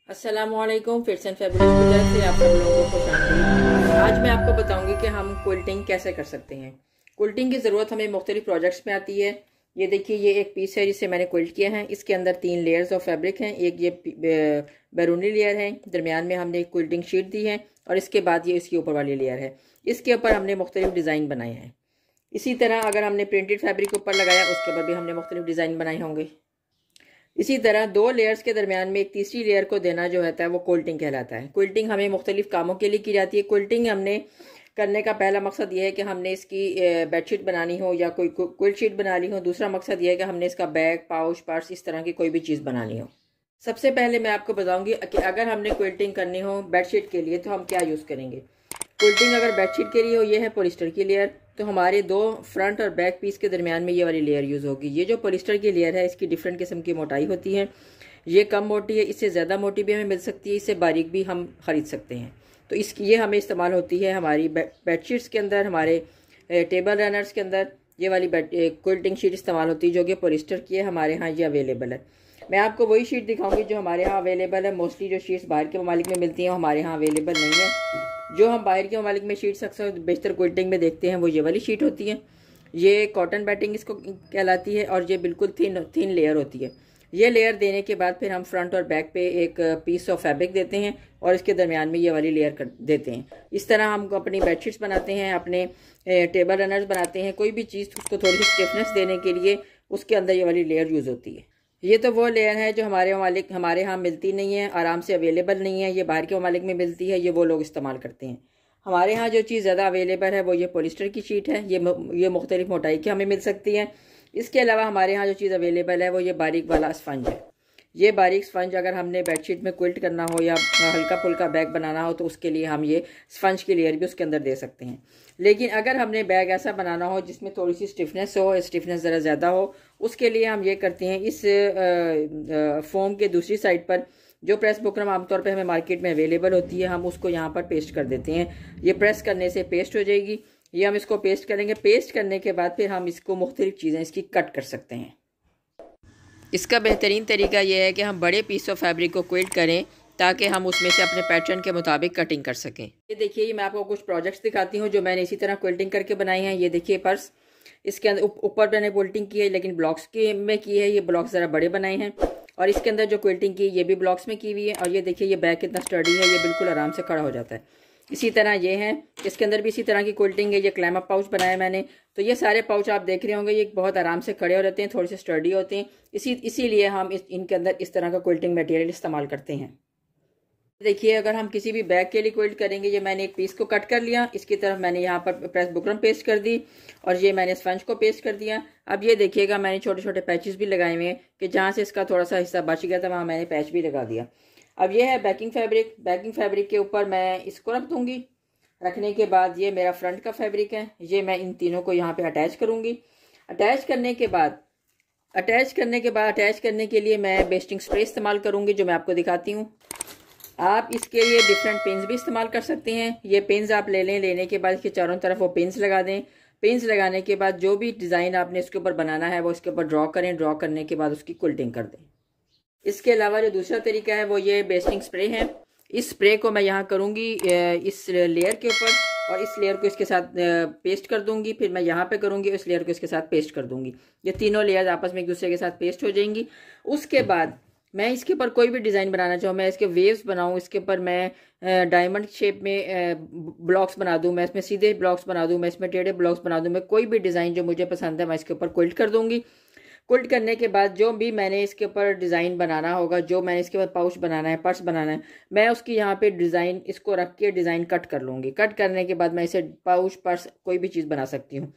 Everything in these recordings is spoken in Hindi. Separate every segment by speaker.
Speaker 1: अस्सलामुअलैकुम। फिर से फैब्रिक्स की तरफ से आप सब लोगों को खुशामदीद। आज मैं आपको बताऊंगी कि हम क्विल्टिंग कैसे कर सकते हैं। क्विल्टिंग की ज़रूरत हमें मुख्तलिफ प्रोजेक्ट्स में आती है। ये देखिए, ये एक पीस है जिसे मैंने क्विल्ट किया है। इसके अंदर 3 लेयर्स ऑफ फैब्रिक हैं। एक ये बैरूनी लेयर है, दरमियान में हमने एक क्विल्टिंग शीट दी है और इसके बाद ये इसके ऊपर वाली लेयर है। इसके ऊपर हमने मुख्तलिफ डिज़ाइन बनाए हैं। इसी तरह अगर हमने प्रिंटेड फैब्रिक ऊपर लगाया उसके ऊपर भी हमने मुख्तलिफ डिज़ाइन बनाए होंगे। इसी तरह 2 लेयर्स के दरमियान में एक तीसरी लेयर को देना जो होता है वो क्विल्टिंग कहलाता है। क्विल्टिंग हमें मुख्तलिफ कामों के लिए की जाती है। क्विल्टिंग हमने करने का पहला मकसद ये है कि हमने इसकी बेडशीट बनानी हो या कोई क्विल्ट शीट बनानी हो। दूसरा मकसद ये है कि हमने इसका बैग, पाउच, पर्स, इस तरह की कोई भी चीज़ बनानी हो। सबसे पहले मैं आपको बताऊंगी कि अगर हमने क्विल्टिंग करनी हो बेडशीट के लिए तो हम क्या यूज़ करेंगे। क्विल्टिंग अगर बेडशीट के लिए हो, ये है पॉलिस्टर की लेयर, तो हमारे 2 फ्रंट और बैक पीस के दरमियान में ये वाली लेयर यूज़ होगी। ये जो पॉलिस्टर की लेयर है इसकी डिफरेंट किस्म की मोटाई होती है। ये कम मोटी है, इससे ज़्यादा मोटी भी हमें मिल सकती है, इससे बारीक भी हम ख़रीद सकते हैं। तो इसकी ये हमें इस्तेमाल होती है हमारी बेडशीट्स के अंदर, हमारे टेबल रनर्स के अंदर ये वाली क्विल्टिंग शीट इस्तेमाल होती है जो कि पॉलिस्टर की है। हमारे यहाँ ये अवेलेबल है। मैं आपको वही शीट दिखाऊंगी जो हमारे यहाँ अवेलेबल है। मोस्टली जो शीट्स बाहर के ममालिक में मिलती हैं वो हमारे यहाँ अवेलेबल नहीं है। जो हम बाहर के ममालिक में शीट्स अक्सर बेशतर क्विल्टिंग में देखते हैं वो ये वाली शीट होती है। ये कॉटन बैटिंग इसको कहलाती है और ये बिल्कुल थिन लेयर होती है। ये लेयर देने के बाद फिर हम फ्रंट और बैक पे एक पीस ऑफ फैब्रिक देते हैं और इसके दरमियान में ये वाली लेयर कर देते हैं। इस तरह हम अपनी बेडशीट्स बनाते हैं, अपने टेबल रनर्स बनाते हैं। कोई भी चीज़ उसको थोड़ी सी स्टिफनेस देने के लिए उसके अंदर ये वाली लेयर यूज़ होती है। ये तो वो लेयर है जो हमारे यहाँ मिलती नहीं है, आराम से अवेलेबल नहीं है। ये बाहर के ममालिक में मिलती है, ये वो लोग इस्तेमाल करते हैं। हमारे यहाँ जो चीज़ ज़्यादा अवेलेबल है वो ये पॉलिस्टर की शीट है। ये मुख्तलिफ मोटाई की हमें मिल सकती है। इसके अलावा हमारे यहाँ जो चीज़ अवेलेबल है वो ये बारीक वाला स्पंज है। ये बारीक स्पंज अगर हमने बेडशीट में क्विल्ट करना हो या हल्का फुल्का बैग बनाना हो तो उसके लिए हम ये स्पंज की लेयर भी उसके अंदर दे सकते हैं। लेकिन अगर हमने बैग ऐसा बनाना हो जिसमें थोड़ी सी स्टिफनेस हो, स्टिफनेस ज़रा ज़्यादा हो, उसके लिए हम ये करते हैं, इस फोम के दूसरी साइड पर जो प्रेस बुकरम आमतौर पे हमें मार्केट में अवेलेबल होती है, हम उसको यहाँ पर पेस्ट कर देते हैं। ये प्रेस करने से पेस्ट हो जाएगी। ये हम इसको पेस्ट करेंगे। पेस्ट करने के बाद फिर हम इसको मुख्तलिफ चीज़ें इसकी कट कर सकते हैं। इसका बेहतरीन तरीका यह है कि हम बड़े पीस ऑफ फैब्रिक को क्विल्ट करें ताकि हम उसमें से अपने पैटर्न के मुताबिक कटिंग कर सकें। ये देखिए, मैं आपको कुछ प्रोजेक्ट्स दिखाती हूँ जो मैंने इसी तरह क्विल्टिंग करके बनाए हैं। ये देखिए पर्स, इसके अंदर ऊपर मैंने क्विल्टिंग की है लेकिन ब्लॉक्स के में की है। ये ब्लॉक्स ज़रा बड़े बनाए हैं और इसके अंदर जो क्विल्टिंग की ये भी ब्लॉक्स में की हुई है। और ये देखिए, ये बैग कितना स्टर्डी है, ये बिल्कुल आराम से खड़ा हो जाता है। इसी तरह ये है, इसके अंदर भी इसी तरह की क्विल्टिंग है। ये क्लैम अप पाउच बनाया मैंने। तो ये सारे पाउच आप देख रहे होंगे, ये बहुत आराम से खड़े हो रहते हैं, थोड़े से स्टर्डी होते हैं। इसीलिए हम इनके अंदर इस तरह का क्विल्टिंग मटेरियल इस्तेमाल करते हैं। देखिए, अगर हम किसी भी बैग के लिए क्विल्ट करेंगे, ये मैंने एक पीस को कट कर लिया, इसकी तरफ मैंने यहाँ पर प्रेस बुकरम पेस्ट कर दी और ये मैंने स्पंज को पेस्ट कर दिया। अब ये देखिएगा, मैंने छोटे छोटे पैचेस भी लगाए हुए हैं कि जहाँ से इसका थोड़ा सा हिस्सा बच गया था वहाँ मैंने पैच भी लगा दिया। अब ये है बैकिंग फैब्रिक। बैकिंग फैब्रिक के ऊपर मैं इसको रख दूंगी। रखने के बाद ये मेरा फ्रंट का फैब्रिक है, ये मैं इन तीनों को यहाँ पे अटैच करूँगी। अटैच करने के लिए मैं बेस्टिंग स्प्रे इस्तेमाल करूँगी जो मैं आपको दिखाती हूँ। आप इसके लिए डिफरेंट पिन्स भी इस्तेमाल कर सकते हैं। ये पिन्स आप लेने के बाद इसके चारों तरफ वो पिन्स लगा दें। पिन्स लगाने के बाद जो भी डिज़ाइन आपने इसके ऊपर बनाना है वो इसके ऊपर ड्रॉ करें। ड्रॉ करने के बाद उसकी क्विल्टिंग कर दें। इसके अलावा जो दूसरा तरीका है वो ये बेस्टिंग स्प्रे है। इस स्प्रे को मैं यहाँ करूँगी इस लेयर के ऊपर और इस लेयर को इसके साथ पेस्ट कर दूंगी। फिर मैं यहाँ पे करूँगी, इस लेयर को इसके साथ पेस्ट कर दूंगी। ये तीनों लेयर्स आपस में एक दूसरे के साथ पेस्ट हो जाएंगी। उसके बाद मैं इसके ऊपर कोई भी डिज़ाइन बनाना चाहूँ, मैं इसके वेव्स बनाऊँ, इसके ऊपर मैं डायमंड शेप में ब्लॉक्स बना दूँ, मैं इसमें सीधे ब्लॉक्स बना दूँ, मैं इसमें टेढ़े ब्लॉक्स बना दूँ, मैं कोई भी डिज़ाइन जो मुझे पसंद है मैं इसके ऊपर क्विल्ट कर दूँगी। क्विल्ट करने के बाद जो भी मैंने इसके ऊपर डिज़ाइन बनाना होगा, जो मैंने इसके ऊपर पाउच बनाना है, पर्स बनाना है, मैं उसकी यहाँ पे डिज़ाइन इसको रख के डिज़ाइन कट कर लूँगी। कट करने के बाद मैं इसे पाउच, पर्स, कोई भी चीज़ बना सकती हूँ।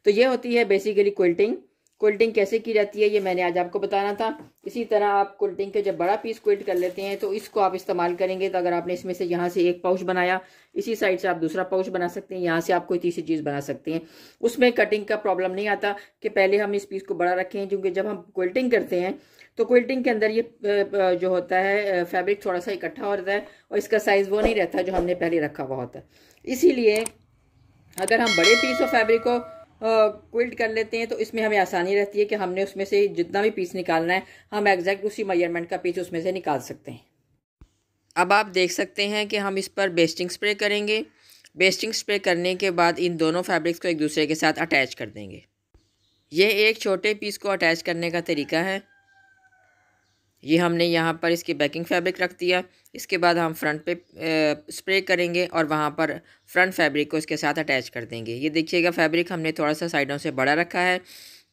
Speaker 1: तो ये होती है बेसिकली क्विल्टिंग। क्विल्टिंग कैसे की जाती है ये मैंने आज आपको बताना था। इसी तरह आप क्विल्टिंग के जब बड़ा पीस क्विल्ट कर लेते हैं तो इसको आप इस्तेमाल करेंगे। तो अगर आपने इसमें से यहाँ से एक पाउच बनाया, इसी साइड से आप दूसरा पाउच बना सकते हैं, यहाँ से आप कोई तीसरी चीज़ बना सकते हैं। उसमें कटिंग का प्रॉब्लम नहीं आता कि पहले हम इस पीस को बड़ा रखें, क्योंकि जब हम क्विल्टिंग करते हैं तो क्विल्टिंग के अंदर ये जो होता है फैब्रिक थोड़ा सा इकट्ठा हो जाता है और इसका साइज़ वो नहीं रहता जो हमने पहले रखा हुआ होता है। इसीलिए अगर हम बड़े पीस ऑफ फैब्रिक को क्विल्ट कर लेते हैं तो इसमें हमें आसानी रहती है कि हमने उसमें से जितना भी पीस निकालना है हम एग्जैक्ट उसी मेजरमेंट का पीस उसमें से निकाल सकते हैं। अब आप देख सकते हैं कि हम इस पर बेस्टिंग स्प्रे करेंगे। बेस्टिंग स्प्रे करने के बाद इन दोनों फैब्रिक्स को एक दूसरे के साथ अटैच कर देंगे। ये एक छोटे पीस को अटैच करने का तरीका है। ये हमने यहाँ पर इसकी बैकिंग फैब्रिक रख दिया। इसके बाद हम फ्रंट पे स्प्रे करेंगे और वहाँ पर फ्रंट फैब्रिक को इसके साथ अटैच कर देंगे। ये देखिएगा, फैब्रिक हमने थोड़ा सा साइडों से बड़ा रखा है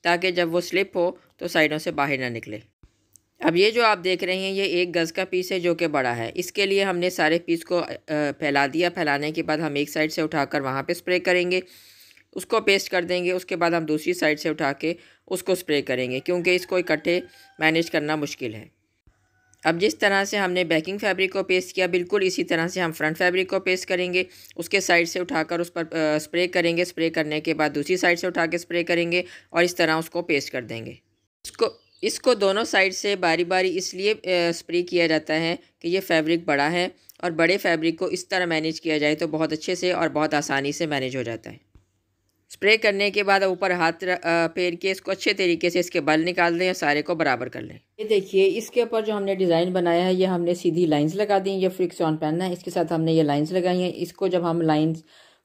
Speaker 1: ताकि जब वो स्लिप हो तो साइडों से बाहर ना निकले। अब ये जो आप देख रहे हैं ये 1 गज़ का पीस है जो कि बड़ा है। इसके लिए हमने सारे पीस को फैला दिया। फैलाने के बाद हम एक साइड से उठाकर वहाँ पे स्प्रे करेंगे, उसको पेस्ट कर देंगे। उसके बाद हम दूसरी साइड से उठा के उसको स्प्रे करेंगे, क्योंकि इसको इकट्ठे मैनेज करना मुश्किल है। अब जिस तरह से हमने बैकिंग फैब्रिक को पेस्ट किया, बिल्कुल इसी तरह से हम फ्रंट फैब्रिक को पेस्ट करेंगे। उसके साइड से उठाकर उस पर स्प्रे करेंगे। स्प्रे करने के बाद दूसरी साइड से उठा के स्प्रे करेंगे और इस तरह उसको पेस्ट कर देंगे। इसको दोनों साइड से बारी बारी इसलिए स्प्रे किया जाता है कि ये फैब्रिक बड़ा है और बड़े फैब्रिक को इस तरह मैनेज किया जाए तो बहुत अच्छे से और बहुत आसानी से मैनेज हो जाता है। स्प्रे करने के बाद ऊपर हाथ फेर के इसको अच्छे तरीके से इसके बल निकाल दें और सारे को बराबर कर लें। ये देखिए, इसके ऊपर जो हमने डिज़ाइन बनाया है ये हमने सीधी लाइंस लगा दी। ये फ्रिक्शन पेन है, इसके साथ हमने ये लाइंस लगाई हैं। इसको जब हम लाइंस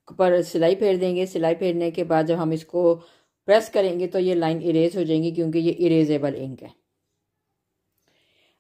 Speaker 1: पर सिलाई फेर देंगे, सिलाई फेरने के बाद जब हम इसको प्रेस करेंगे तो ये लाइन इरेज हो जाएंगी, क्योंकि ये इरेजेबल इंक है।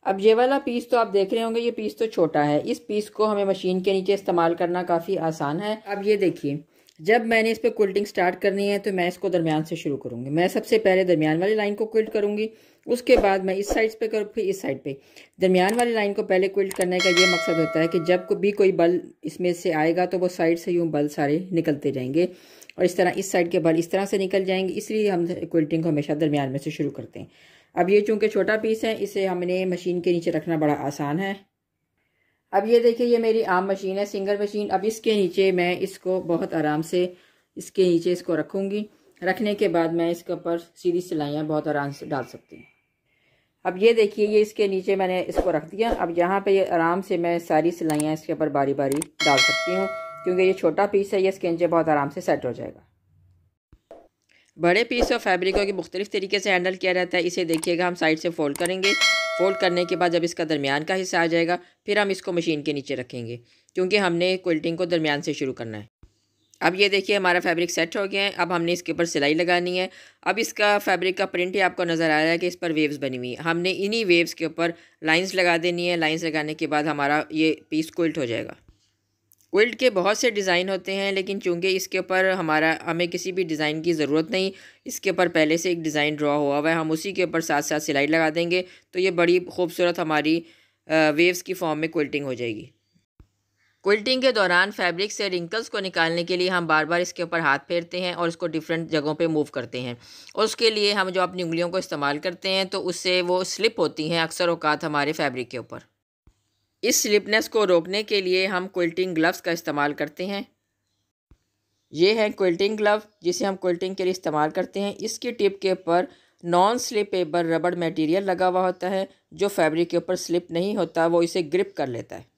Speaker 1: अब ये वाला पीस तो आप देख रहे होंगे, ये पीस तो छोटा है। इस पीस को हमें मशीन के नीचे इस्तेमाल करना काफ़ी आसान है। अब ये देखिए, जब मैंने इस पर क्विल्टिंग स्टार्ट करनी है तो मैं इसको दरमियान से शुरू करूँगी। मैं सबसे पहले दरमियान वाली लाइन को क्विल्ट करूँगी, उसके बाद मैं इस साइड पे करूँ, फिर इस साइड पे। दरमियान वाली लाइन को पहले क्विल्ट करने का ये मकसद होता है कि जब भी कोई बल इसमें से आएगा तो वो साइड से यूँ बल सारे निकलते जाएंगे और इस तरह इस साइड के बल इस तरह से निकल जाएंगे। इसलिए हम क्विल्टिंग को हमेशा दरमियान में से शुरू करते हैं। अब ये चूँकि छोटा पीस है, इसे हमने मशीन के नीचे रखना बड़ा आसान है। अब ये देखिए, ये मेरी आम मशीन है, सिंगल मशीन। अब इसके नीचे मैं इसको बहुत आराम से इसके नीचे इसको रखूँगी। रखने के बाद मैं इसके ऊपर सीधी सिलाइयाँ बहुत आराम से डाल सकती हूँ। अब ये देखिए, ये इसके नीचे मैंने इसको रख दिया। अब यहाँ पे ये आराम से मैं सारी सिलाइयाँ इसके ऊपर बारी बारी डाल सकती हूँ, क्योंकि ये छोटा पीस है, ये इसके नीचे बहुत आराम से सेट हो जाएगा। बड़े पीस और फैब्रिकों के मुख्तलिफ तरीके से हैंडल किया जाता है। इसे देखिएगा, हम साइड से फोल्ड करेंगे। फोल्ड करने के बाद जब इसका दरमियान का हिस्सा आ जाएगा फिर हम इसको मशीन के नीचे रखेंगे, क्योंकि हमने क्विल्टिंग को दरमियान से शुरू करना है। अब ये देखिए, हमारा फैब्रिक सेट हो गया है। अब हमने इसके ऊपर सिलाई लगानी है। अब इसका फैब्रिक का प्रिंट ही आपको नज़र आ रहा है कि इस पर वेव्स बनी हुई है। हमने इन्हीं वेव्स के ऊपर लाइंस लगा देनी है। लाइंस लगाने के बाद हमारा ये पीस क्विल्ट हो जाएगा। क्विल्ट के बहुत से डिज़ाइन होते हैं, लेकिन चूंकि इसके ऊपर हमें किसी भी डिज़ाइन की ज़रूरत नहीं, इसके ऊपर पहले से एक डिज़ाइन ड्रॉ हुआ हुआ है, हम उसी के ऊपर साथ साथ सिलाई लगा देंगे तो ये बड़ी खूबसूरत हमारी वेव्स की फॉर्म में क्विल्टिंग हो जाएगी। क्विल्टिंग के दौरान फैब्रिक से रिंकल्स को निकालने के लिए हम बार बार इसके ऊपर हाथ फेरते हैं और इसको डिफरेंट जगहों पे मूव करते हैं। और उसके लिए हम जो अपनी उंगलियों को इस्तेमाल करते हैं तो उससे वो स्लिप होती हैं अक्सर औकात हमारे फैब्रिक के ऊपर। इस स्लिपनेस को रोकने के लिए हम क्विल्टिंग ग्लव्स का इस्तेमाल करते हैं। ये है क्विल्टिंग ग्लव जिसे हम क्विल्टिंग के लिए इस्तेमाल करते हैं। इसकी टिप के ऊपर नॉन स्लिपेबल रबड़ मटेरियल लगा हुआ होता है, जो फैब्रिक के ऊपर स्लिप नहीं होता, वो इसे ग्रिप कर लेता है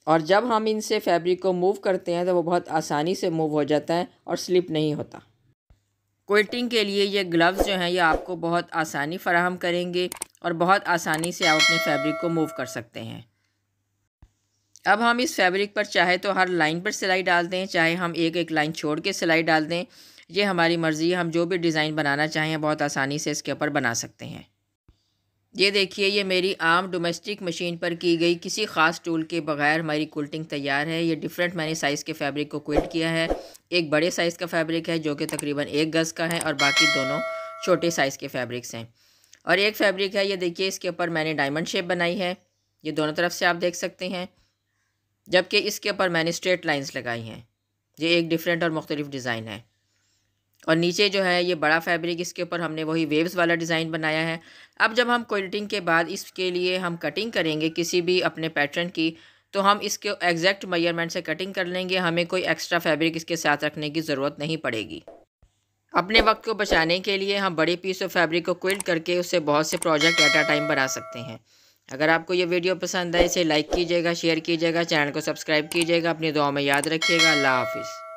Speaker 1: और जब हम इनसे फैब्रिक को मूव करते हैं तो वो बहुत आसानी से मूव हो जाता है और स्लिप नहीं होता। क्विल्टिंग के लिए ये ग्लव्स जो हैं ये आपको बहुत आसानी फराहम करेंगे और बहुत आसानी से आप अपने फैब्रिक को मूव कर सकते हैं। अब हम इस फैब्रिक पर चाहे तो हर लाइन पर सिलाई डाल दें, चाहे हम एक एक लाइन छोड़ के सिलाई डाल दें, ये हमारी मर्ज़ी है। हम जो भी डिज़ाइन बनाना चाहें बहुत आसानी से इसके ऊपर बना सकते हैं। ये देखिए, ये मेरी आम डोमेस्टिक मशीन पर की गई किसी ख़ास टूल के बगैर हमारी क्विल्टिंग तैयार है। ये डिफरेंट मैंने साइज़ के फैब्रिक को क्विल्ट किया है। एक बड़े साइज़ का फैब्रिक है जो कि तकरीबन 1 गज़ का है और बाकी दोनों छोटे साइज़ के फैब्रिक्स हैं। और एक फैब्रिक है, ये देखिए, इसके ऊपर मैंने डायमंड शेप बनाई है, ये दोनों तरफ से आप देख सकते हैं, जबकि इसके ऊपर मैंने स्ट्रेट लाइंस लगाई हैं। ये एक डिफरेंट और मुख्तलिफ डिज़ाइन है। और नीचे जो है ये बड़ा फैब्रिक, इसके ऊपर हमने वही वेव्स वाला डिज़ाइन बनाया है। अब जब हम क्विल्टिंग के बाद इसके लिए हम कटिंग करेंगे किसी भी अपने पैटर्न की, तो हम इसके एग्जैक्ट मेजरमेंट से कटिंग कर लेंगे। हमें कोई एक्स्ट्रा फैब्रिक इसके साथ रखने की ज़रूरत नहीं पड़ेगी। अपने वक्त को बचाने के लिए हम बड़े पीस ऑफ फैब्रिक को क्विल्ट करके उससे बहुत से प्रोजेक्ट एट अ टाइम बना सकते हैं। अगर आपको ये वीडियो पसंद आए इसे लाइक कीजिएगा, शेयर कीजिएगा, चैनल को सब्सक्राइब कीजिएगा। अपनी दुआ में याद रखिएगा। अल्लाह हाफिज़।